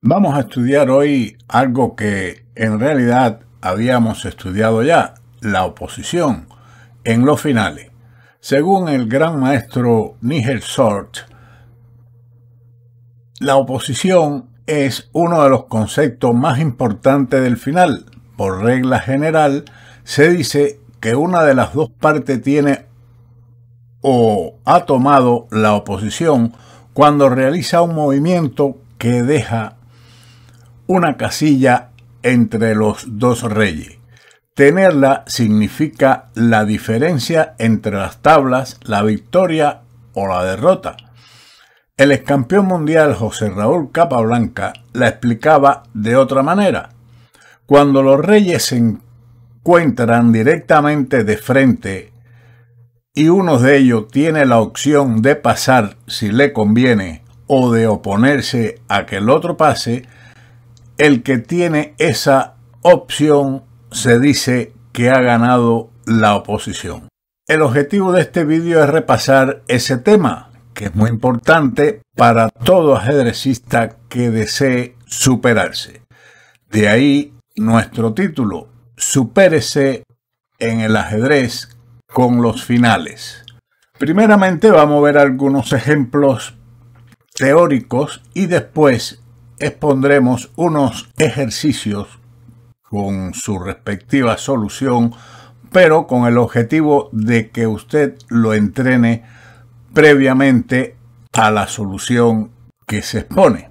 Vamos a estudiar hoy algo que en realidad habíamos estudiado ya, la oposición, en los finales. Según el gran maestro Nigel Short, la oposición es uno de los conceptos más importantes del final. Por regla general, se dice que una de las dos partes tiene o ha tomado la oposición cuando realiza un movimiento que deja una casilla entre los dos reyes. Tenerla significa la diferencia entre las tablas, la victoria o la derrota. El excampeón mundial José Raúl Capablanca la explicaba de otra manera. Cuando los reyes se encuentran directamente de frente y uno de ellos tiene la opción de pasar si le conviene o de oponerse a que el otro pase, el que tiene esa opción se dice que ha ganado la oposición. El objetivo de este vídeo es repasar ese tema, que es muy importante para todo ajedrecista que desee superarse. De ahí nuestro título, Supérese en el ajedrez con los finales. Primeramente vamos a ver algunos ejemplos teóricos y después expondremos unos ejercicios con su respectiva solución, pero con el objetivo de que usted lo entrene previamente a la solución que se expone.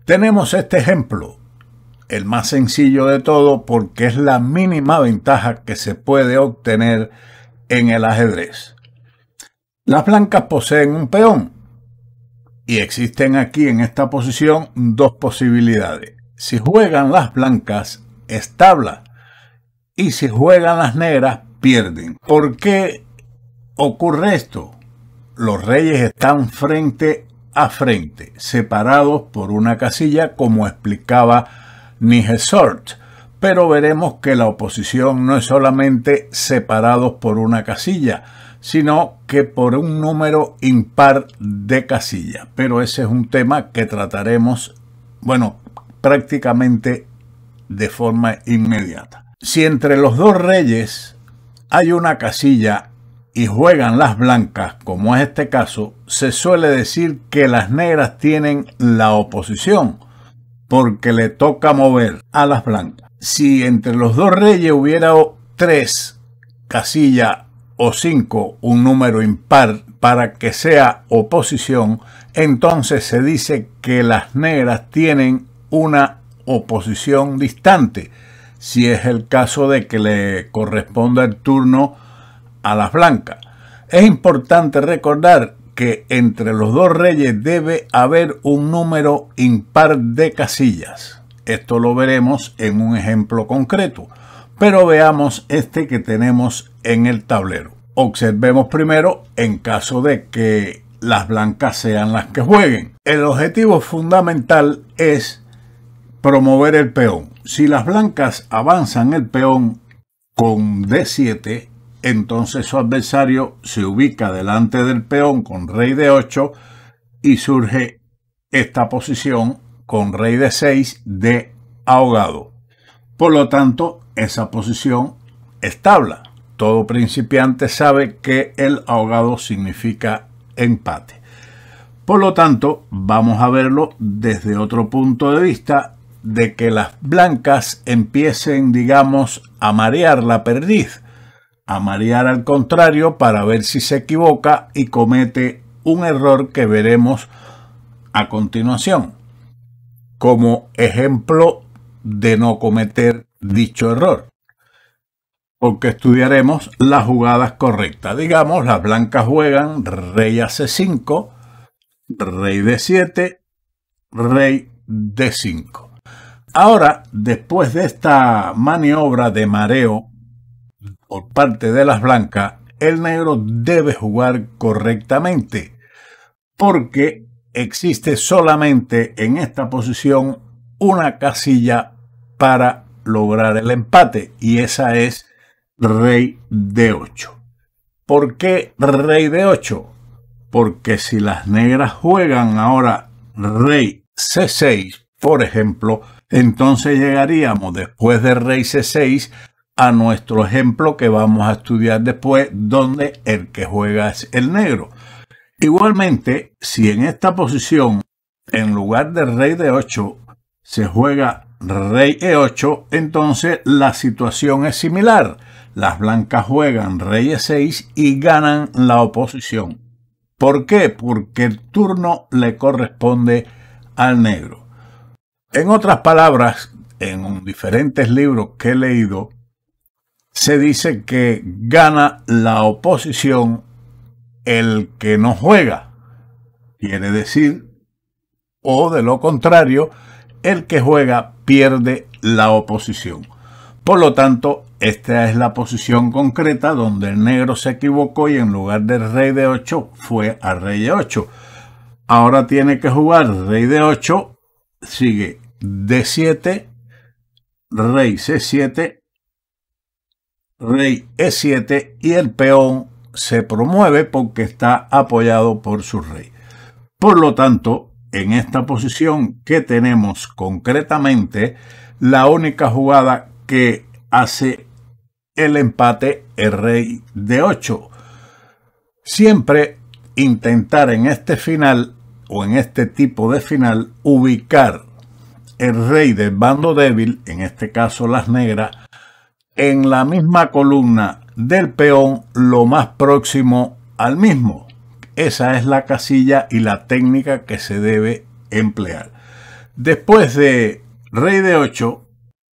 Tenemos este ejemplo, el más sencillo de todo porque es la mínima ventaja que se puede obtener en el ajedrez. Las blancas poseen un peón. Y existen aquí en esta posición dos posibilidades. Si juegan las blancas, es tabla. Y si juegan las negras, pierden. ¿Por qué ocurre esto? Los reyes están frente a frente, separados por una casilla, como explicaba Nigel Short. Pero veremos que la oposición no es solamente separados por una casilla, sino que por un número impar de casillas. Pero ese es un tema que trataremos, prácticamente de forma inmediata. Si entre los dos reyes hay una casilla y juegan las blancas, como es este caso, se suele decir que las negras tienen la oposición, porque le toca mover a las blancas. Si entre los dos reyes hubiera 3 casillas o 5, un número impar para que sea oposición, entonces se dice que las negras tienen una oposición distante, si es el caso de que le corresponda el turno a las blancas. Es importante recordar que entre los dos reyes debe haber un número impar de casillas. Esto lo veremos en un ejemplo concreto. Pero veamos este que tenemos en el tablero. Observemos primero en caso de que las blancas sean las que jueguen. El objetivo fundamental es promover el peón. Si las blancas avanzan el peón con D7, entonces su adversario se ubica delante del peón con rey D8 y surge esta posición con rey D6 de ahogado. Por lo tanto, esa posición es tabla. Todo principiante sabe que el ahogado significa empate. Por lo tanto, vamos a verlo desde otro punto de vista, de que las blancas empiecen, digamos, a marear la perdiz, a marear al contrario para ver si se equivoca y comete un error que veremos a continuación, como ejemplo de no cometer dicho error, porque estudiaremos las jugadas correctas. Digamos, las blancas juegan rey a C5, rey D7, rey D5. Ahora, después de esta maniobra de mareo por parte de las blancas, el negro debe jugar correctamente, porque existe solamente en esta posición una casilla para lograr el empate, y esa es rey D8. ¿Por qué rey D8? Porque si las negras juegan ahora rey C6, por ejemplo, entonces llegaríamos después de rey C6 a nuestro ejemplo que vamos a estudiar después, donde el que juega es el negro. Igualmente, si en esta posición, en lugar de rey D8, se juega rey E8, entonces la situación es similar. Las blancas juegan rey E6 y ganan la oposición. ¿Por qué? Porque el turno le corresponde al negro. En otras palabras, en diferentes libros que he leído, se dice que gana la oposición el que no juega. Quiere decir, o de lo contrario, el que juega pierde la oposición. Por lo tanto, esta es la posición concreta donde el negro se equivocó y en lugar de rey de 8 fue a rey de 8. Ahora tiene que jugar rey de 8, sigue D7, rey C7, rey E7 y el peón se promueve porque está apoyado por su rey. Por lo tanto, en esta posición que tenemos concretamente, la única jugada que hace el empate es rey de 8. Siempre intentar en este final o en este tipo de final ubicar el rey del bando débil, en este caso las negras, en la misma columna del peón lo más próximo al mismo. Esa es la casilla y la técnica que se debe emplear. Después de rey de 8,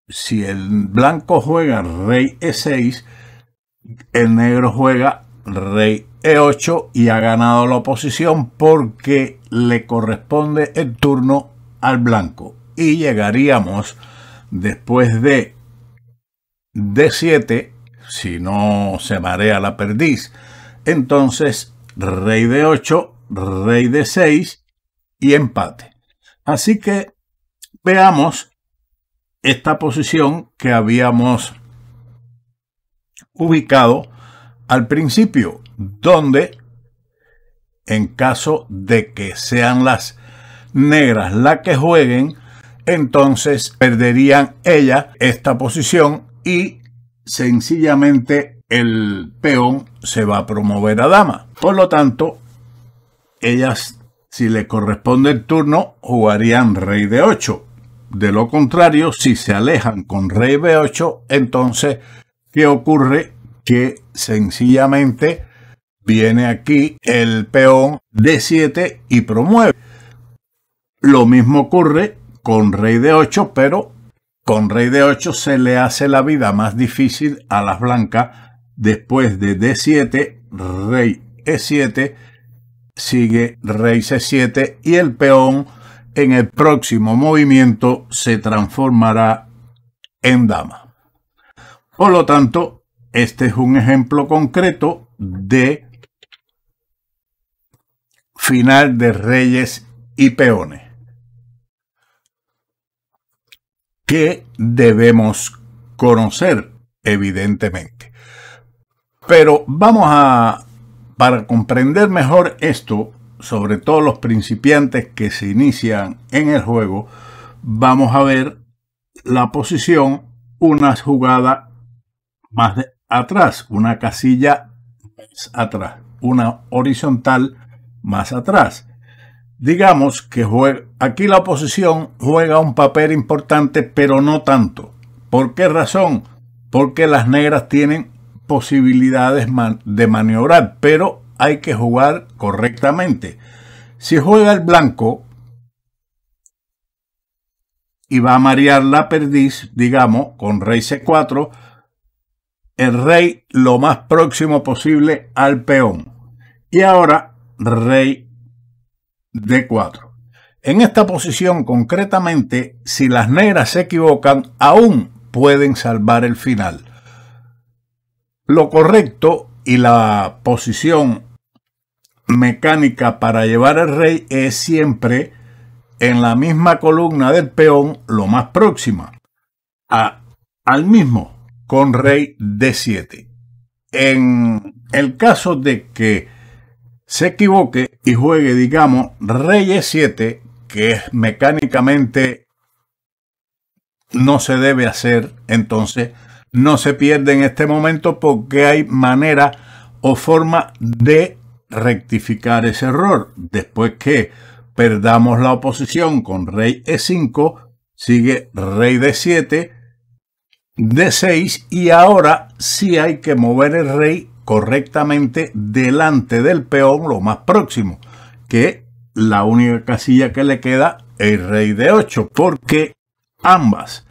si el blanco juega rey E6, el negro juega rey E8 y ha ganado la oposición porque le corresponde el turno al blanco. Y llegaríamos después de D7, si no se marea la perdiz, entonces rey de 8, rey de 6 y empate. Así que veamos esta posición que habíamos ubicado al principio, donde en caso de que sean las negras las que jueguen, entonces perderían ellas esta posición y sencillamente el peón se va a promover a dama. Por lo tanto, ellas, si le corresponde el turno, jugarían rey de 8. De lo contrario, si se alejan con rey B8, entonces, ¿qué ocurre? Que sencillamente viene aquí el peón D7 y promueve. Lo mismo ocurre con rey D8, pero con rey D8 se le hace la vida más difícil a las blancas. Después de D7, rey E7, sigue rey C7 y el peón en el próximo movimiento se transformará en dama. Por lo tanto, este es un ejemplo concreto de final de reyes y peones que debemos conocer, evidentemente. Pero para comprender mejor esto, sobre todo los principiantes que se inician en el juego, vamos a ver la posición, una jugada más atrás, una casilla más atrás, una horizontal más atrás. Digamos que aquí la oposición juega un papel importante, pero no tanto. ¿Por qué razón? Porque las negras tienen posibilidades de maniobrar, pero hay que jugar correctamente. Si juega el blanco y va a marear la perdiz, digamos, con rey C4, el rey lo más próximo posible al peón. Y ahora rey D4. En esta posición concretamente, si las negras se equivocan, aún pueden salvar el final. Lo correcto y la posición mecánica para llevar el rey es siempre en la misma columna del peón, lo más próxima al mismo, con rey D7. En el caso de que se equivoque y juegue, digamos, rey E7, que es mecánicamente no se debe hacer. Entonces no se pierde en este momento porque hay manera o forma de rectificar ese error. Después que perdamos la oposición con rey E5, sigue rey D7, D6 y ahora sí hay que mover el rey correctamente delante del peón lo más próximo, que la única casilla que le queda es el rey D8, porque ambas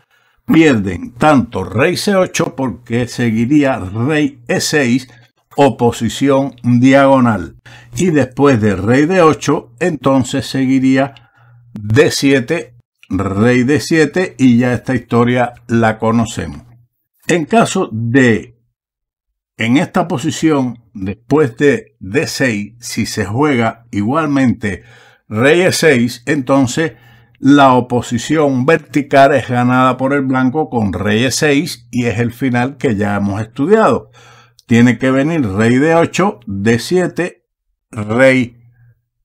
pierden, tanto rey C8 porque seguiría rey E6, oposición diagonal, y después de rey D8 entonces seguiría D7, rey D7 y ya esta historia la conocemos. En caso de, en esta posición, después de D6, si se juega igualmente rey E6, entonces la oposición vertical es ganada por el blanco con rey E6 y es el final que ya hemos estudiado. Tiene que venir rey D8, D7, rey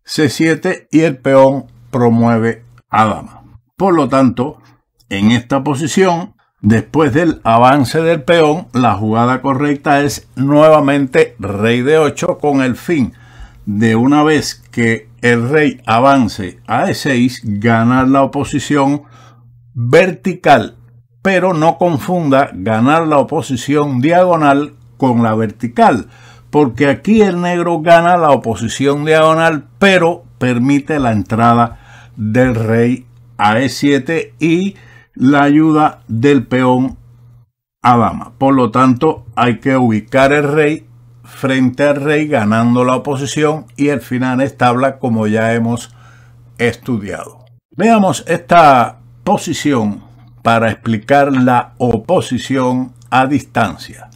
C7 y el peón promueve a dama. Por lo tanto, en esta posición, después del avance del peón, la jugada correcta es nuevamente rey D8 con el fin de, una vez que el rey avance a E6, ganar la oposición vertical, pero no confunda ganar la oposición diagonal con la vertical, porque aquí el negro gana la oposición diagonal, pero permite la entrada del rey a E7 y la ayuda del peón a dama. Por lo tanto, hay que ubicar el rey frente al rey ganando la oposición y el final es tabla, como ya hemos estudiado. Veamos esta posición para explicar la oposición a distancia.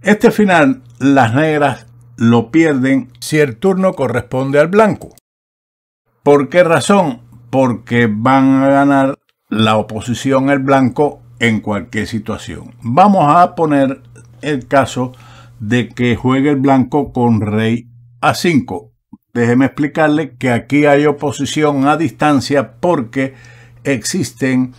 Este final las negras lo pierden si el turno corresponde al blanco. ¿Por qué razón? Porque van a ganar la oposición al blanco en cualquier situación. Vamos a poner el caso de que juegue el blanco con rey A5. Déjeme explicarle que aquí hay oposición a distancia porque existen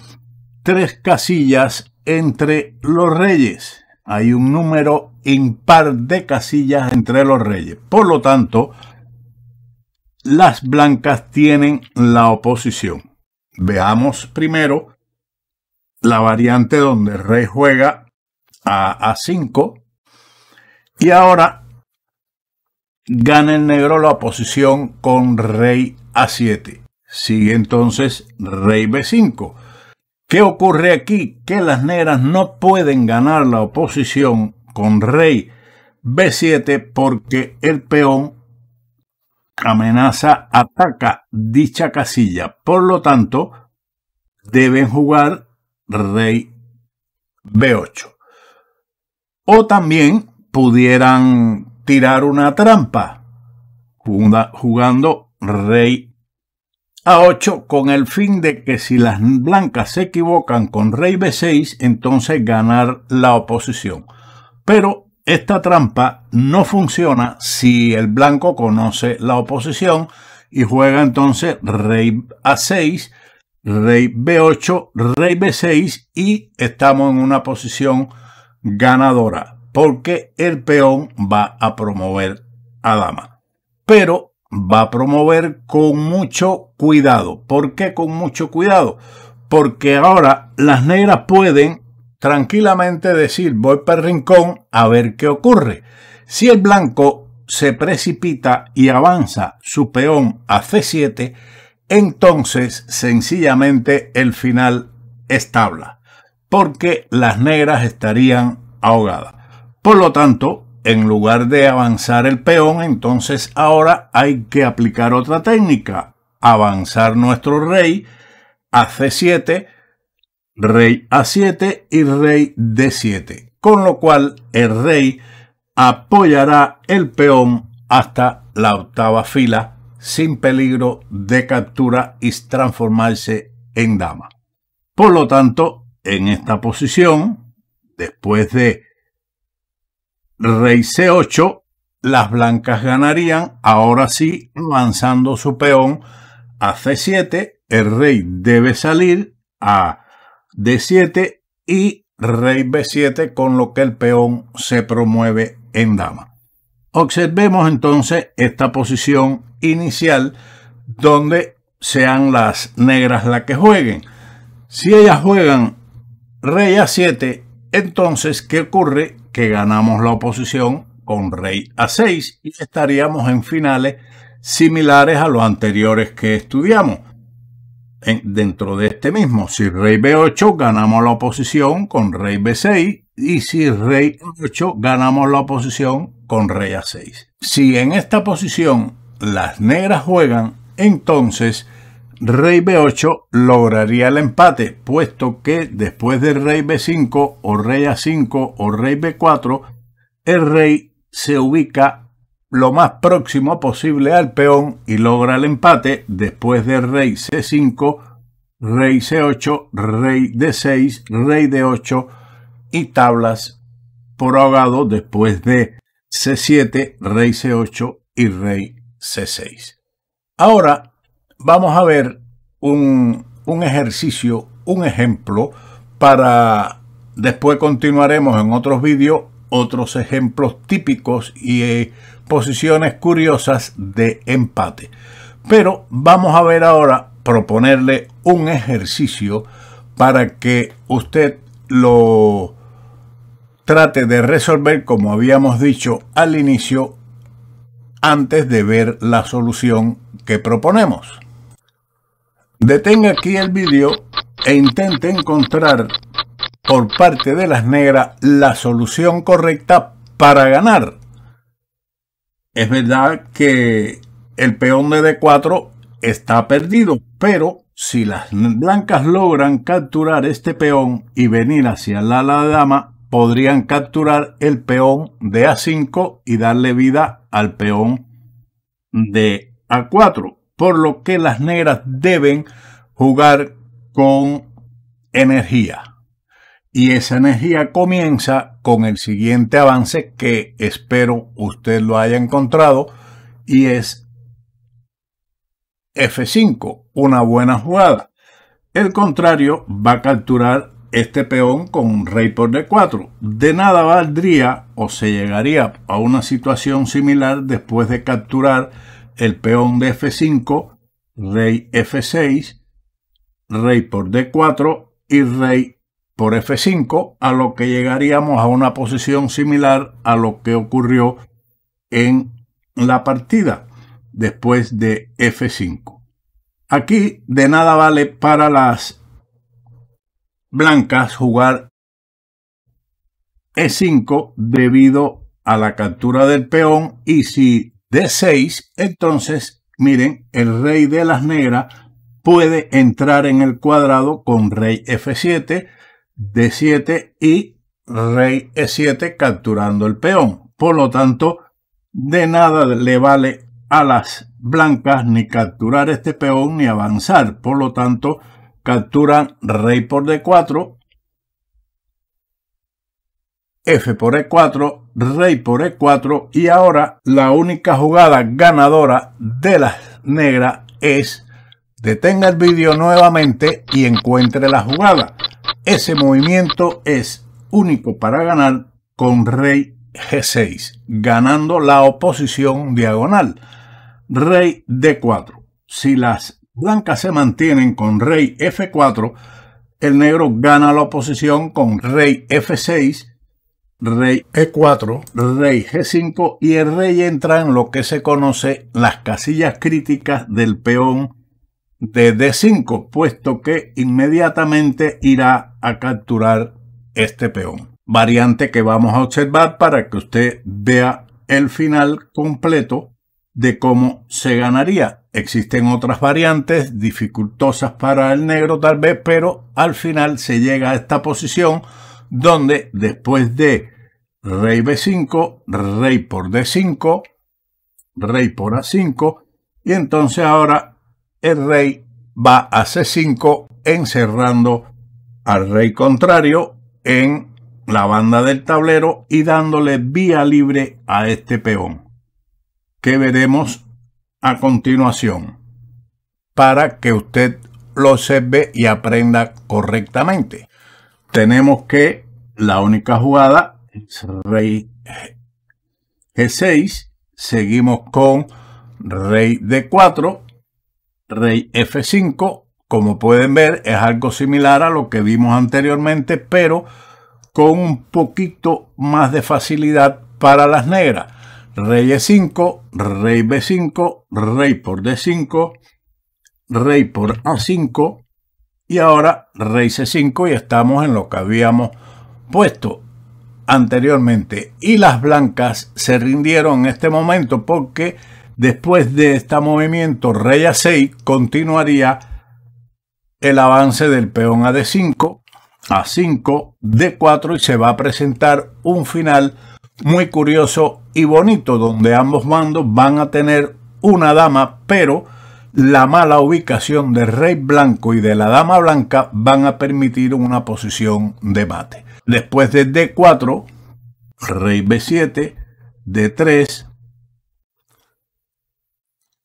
3 casillas entre los reyes. Hay un número impar de casillas entre los reyes. Por lo tanto, las blancas tienen la oposición. Veamos primero la variante donde el rey juega a A5 y ahora gana el negro la oposición con rey A7. Sigue entonces rey B5. ¿Qué ocurre aquí? Que las negras no pueden ganar la oposición con rey B7 porque el peón amenaza, ataca dicha casilla. Por lo tanto, deben jugar rey B8. O también pudieran tirar una trampa jugando rey A8 con el fin de que si las blancas se equivocan con rey B6, entonces ganar la oposición. Pero esta trampa no funciona si el blanco conoce la oposición y juega entonces rey A6, rey B8, rey B6 y estamos en una posición ganadora porque el peón va a promover a dama. Pero va a promover con mucho cuidado. ¿Por qué con mucho cuidado? Porque ahora las negras pueden tranquilamente decir voy para el rincón a ver qué ocurre. Si el blanco se precipita y avanza su peón a C7, entonces sencillamente el final es tabla, porque las negras estarían ahogadas. Por lo tanto, en lugar de avanzar el peón, entonces ahora hay que aplicar otra técnica. Avanzar nuestro rey a C7, rey A7 y rey D7. Con lo cual el rey apoyará el peón hasta la octava fila sin peligro de captura y transformarse en dama. Por lo tanto, en esta posición, después de rey C8, las blancas ganarían, ahora sí, avanzando su peón a C7, el rey debe salir a D7 y rey B7, con lo que el peón se promueve en dama. Observemos entonces esta posición inicial donde sean las negras las que jueguen. Si ellas juegan rey A7, entonces ¿qué ocurre? Que ganamos la oposición con rey A6 y estaríamos en finales similares a los anteriores que estudiamos. Dentro de este mismo, si rey B8, ganamos la oposición con rey B6, y si rey A8, ganamos la oposición con rey A6. Si en esta posición las negras juegan, entonces rey B8 lograría el empate, puesto que después del rey B5 o rey A5 o rey B4, el rey se ubica lo más próximo posible al peón y logra el empate después del rey C5, rey C8, rey D6, rey D8 y tablas por ahogado después de C7, rey C8 y rey C6. Ahora vamos a ver un ejercicio, un ejemplo, para después continuaremos en otros vídeos, otros ejemplos típicos y posiciones curiosas de empate. Pero vamos a ver ahora, proponerle un ejercicio para que usted lo trate de resolver, como habíamos dicho al inicio, antes de ver la solución que proponemos. Detenga aquí el vídeo e intente encontrar por parte de las negras la solución correcta para ganar. Es verdad que el peón de D4 está perdido, pero si las blancas logran capturar este peón y venir hacia el ala de dama, podrían capturar el peón de A5 y darle vida al peón de A4, por lo que las negras deben jugar con energía. Y esa energía comienza con el siguiente avance que espero usted lo haya encontrado, y es F5, una buena jugada. El contrario va a capturar este peón con rey por D4. De nada valdría o se llegaría a una situación similar después de capturar el peón de F5, rey F6, rey por D4 y rey por F5, a lo que llegaríamos a una posición similar a lo que ocurrió en la partida después de F5. Aquí de nada vale para las blancas jugar E5 debido a la captura del peón, y si D6, entonces miren, el rey de las negras puede entrar en el cuadrado con rey F7, D7 y rey E7 capturando el peón. Por lo tanto, de nada le vale a las blancas ni capturar este peón ni avanzar. Por lo tanto, capturan rey por D4, F por E4, rey por E4, y ahora la única jugada ganadora de las negras es: detenga el vídeo nuevamente y encuentre la jugada. Ese movimiento es único para ganar con rey G6, ganando la oposición diagonal. Rey D4. Si las blancas se mantienen con rey F4, el negro gana la oposición con rey F6, rey E4, rey G5, y el rey entra en lo que se conoce las casillas críticas del peón de D5, puesto que inmediatamente irá a capturar este peón. Variante que vamos a observar para que usted vea el final completo de cómo se ganaría. Existen otras variantes dificultosas para el negro tal vez, pero al final se llega a esta posición donde después de rey B5, rey por D5, rey por A5, y entonces ahora el rey va a C5 encerrando al rey contrario en la banda del tablero y dándole vía libre a este peón, que veremos a continuación para que usted lo observe y aprenda correctamente. tenemos que la única jugada es rey G6, seguimos con rey D4, rey F5. Como pueden ver, es algo similar a lo que vimos anteriormente, pero con un poquito más de facilidad para las negras. Rey E5, rey B5, rey por D5, rey por A5 y ahora rey C5, y estamos en lo que habíamos puesto anteriormente. Y las blancas se rindieron en este momento porque después de este movimiento rey A6 continuaría el avance del peón a D5, A5, D4 y se va a presentar un final muy curioso y bonito donde ambos bandos van a tener una dama, pero la mala ubicación del rey blanco y de la dama blanca van a permitir una posición de mate. Después de D4, rey B7, D3,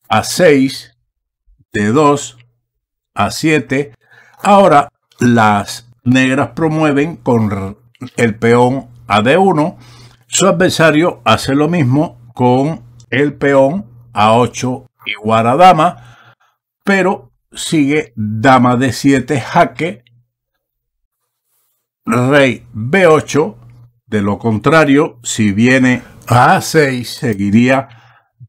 A6, D2, A7. Ahora las negras promueven con el peón a D1. Su adversario hace lo mismo con el peón A8 igual a dama, pero sigue dama D7 jaque, rey B8. De lo contrario, si viene a A6, seguiría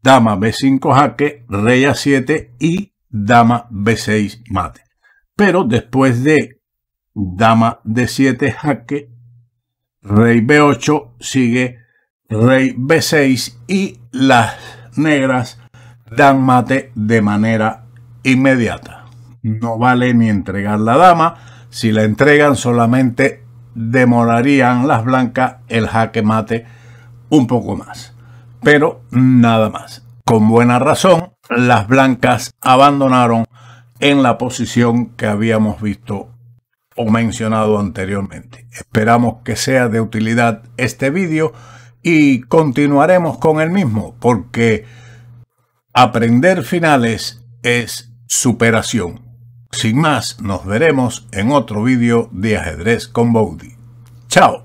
dama B5 jaque, rey A7 y dama B6 mate. Pero después de dama D7 jaque, rey B8, sigue rey B6 y las negras dan mate de manera inmediata. No vale ni entregar la dama. Si la entregan, solamente demorarían las blancas el jaque mate un poco más, pero nada más. Con buena razón, las blancas abandonaron en la posición que habíamos visto o mencionado anteriormente. Esperamos que sea de utilidad este vídeo y continuaremos con el mismo, porque aprender finales es superación. Sin más, nos veremos en otro vídeo de Ajedrez con Boudy. ¡Chao!